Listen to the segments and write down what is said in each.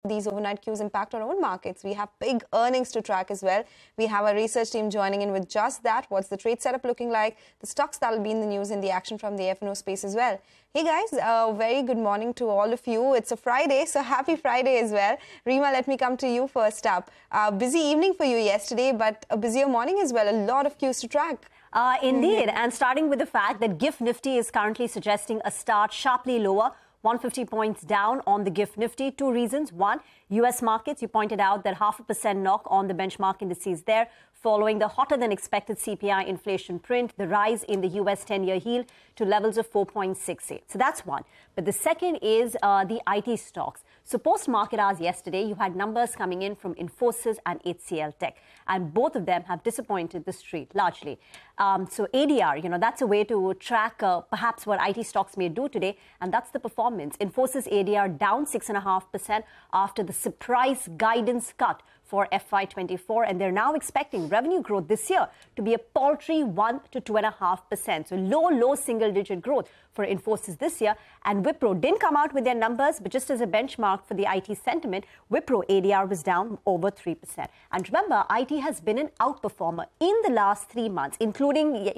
these overnight cues impact our own markets. We have big earnings to track as well. We have our research team joining in with just that. What's the trade setup looking like? The stocks that will be in the news and the action from the F&O space as well. Hey guys, very good morning to all of you. It's a Friday, so happy Friday as well. Reema, let me come to you first up. Busy evening for you yesterday, but a busier morning as well. A lot of cues to track. Indeed, and starting with the fact that GIFT Nifty is currently suggesting a start sharply lower, 150 points down on the GIFT Nifty. Two reasons. One, US markets, you pointed out that 0.5% knock on the benchmark indices there, following the hotter than expected CPI inflation print, the rise in the US 10-year yield to levels of 4.68. So that's one. But the second is the IT stocks. So post-market hours yesterday, you had numbers coming in from Infosys and HCL Tech, and both of them have disappointed the street largely. So ADR, that's a way to track perhaps what IT stocks may do today, and that's the performance. Infosys ADR down 6.5% after the surprise guidance cut for FY24, and they're now expecting revenue growth this year to be a paltry 1 to 2.5%. So low single-digit growth for Infosys this year. And Wipro didn't come out with their numbers, but just as a benchmark for the IT sentiment, Wipro ADR was down over 3%. And remember, IT has been an outperformer in the last 3 months, including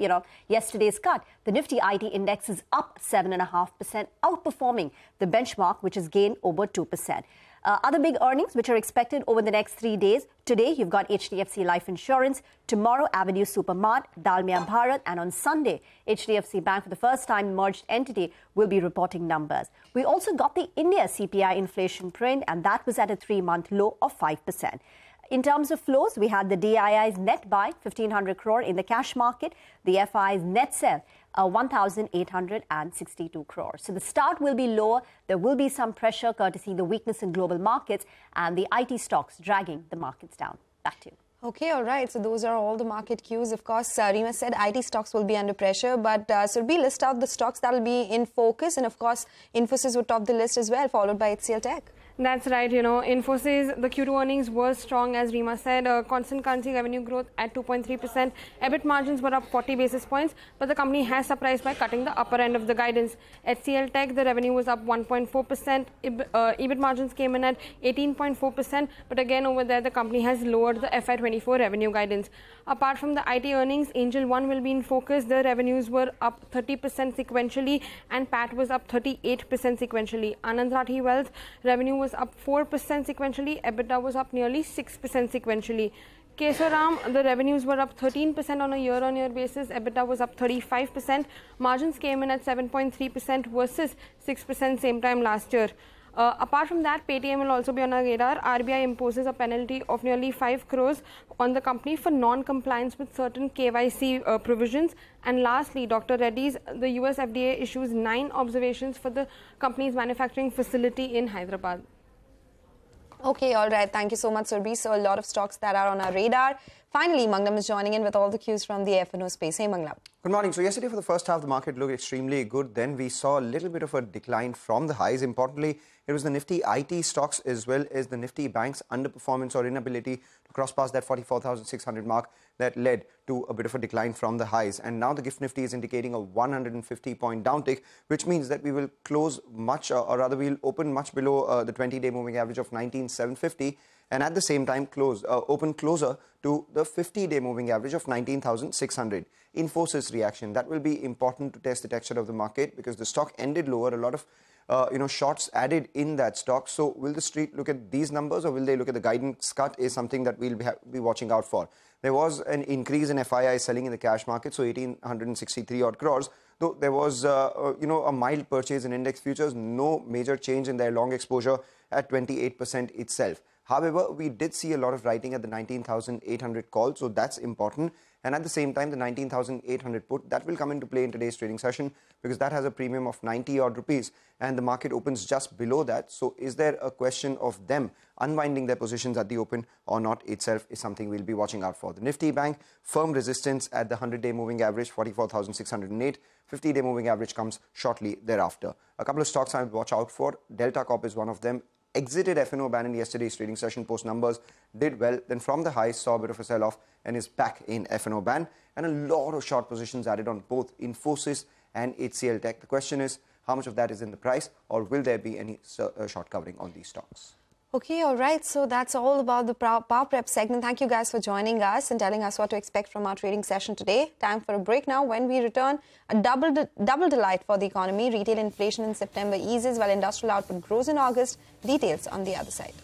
yesterday's cut. The Nifty IT index is up 7.5%, outperforming the benchmark, which has gained over 2%. Other big earnings which are expected over the next 3 days. Today, you've got HDFC Life Insurance. Tomorrow, Avenue Supermart, Dalmia Bharat. And on Sunday, HDFC Bank, for the first time merged entity, will be reporting numbers. We also got the India CPI inflation print, and that was at a 3-month low of 5%. In terms of flows, we had the DII's net buy, 1,500 crore in the cash market. The FI's net sell, 1,862 crores. So the start will be lower. There will be some pressure courtesy the weakness in global markets and the IT stocks dragging the markets down. Back to you. Okay, all right. So those are all the market cues. Of course, Reema said IT stocks will be under pressure, but Surbhi, list out the stocks that will be in focus. And of course, Infosys would top the list as well, followed by HCL Tech. That's right. Infosys, the Q2 earnings were strong, as Reema said. Constant currency revenue growth at 2.3%. EBIT margins were up 40 basis points, but the company has surprised by cutting the upper end of the guidance. HCL Tech, the revenue was up 1.4%. EBIT margins came in at 18.4%, but again over there, the company has lowered the FY24 revenue guidance. Apart from the IT earnings, Angel One will be in focus. The revenues were up 30% sequentially, and PAT was up 38% sequentially. Anand Rathi Wealth revenue was up 4% sequentially. EBITDA was up nearly 6% sequentially. Kesoram, the revenues were up 13% on a year-on-year basis. EBITDA was up 35%. Margins came in at 7.3% versus 6% same time last year. Apart from that, Paytm will also be on our radar. RBI imposes a penalty of nearly 5 crores on the company for non-compliance with certain KYC provisions. And lastly, Dr. Reddy's, the US FDA issues 9 observations for the company's manufacturing facility in Hyderabad. Okay, all right. Thank you so much, Surbhi. So a lot of stocks that are on our radar. Finally, Manglam is joining in with all the cues from the F&O space. Hey, Manglam. Good morning. So yesterday for the first half, the market looked extremely good. Then we saw a little bit of a decline from the highs. Importantly, it was the Nifty IT stocks as well as the Nifty banks' underperformance or inability to cross past that 44,600 mark that led to a bit of a decline from the highs. And now the GIFT Nifty is indicating a 150-point downtick, which means that we will close much, or rather we'll open much below the 20-day moving average of 19,750. And at the same time open closer to the 50-day moving average of 19,600. Infosys reaction, that will be important to test the texture of the market because the stock ended lower. A lot of shorts added in that stock. So will the street look at these numbers or will they look at the guidance cut is something that we'll be watching out for. There was an increase in FII selling in the cash market, so 1,863 odd crores. Though there was a mild purchase in index futures, no major change in their long exposure at 28% itself. However, we did see a lot of writing at the 19,800 call, so that's important. And at the same time, the 19,800 put, that will come into play in today's trading session because that has a premium of 90 odd rupees and the market opens just below that. So is there a question of them unwinding their positions at the open or not itself is something we'll be watching out for. The Nifty Bank, firm resistance at the 100-day moving average, 44,608. 50-day moving average comes shortly thereafter. A couple of stocks I would watch out for. Delta Corp is one of them. Exited F&O ban in yesterday's trading session, post numbers, did well, then from the highs saw a bit of a sell-off and is back in F&O ban, and a lot of short positions added on both Infosys and HCL Tech. The question is, how much of that is in the price, or will there be any short covering on these stocks? Okay, all right. So that's all about the Power Prep segment. Thank you guys for joining us and telling us what to expect from our trading session today. Time for a break now. When we return, a double delight for the economy. Retail inflation in September eases while industrial output grows in August. Details on the other side.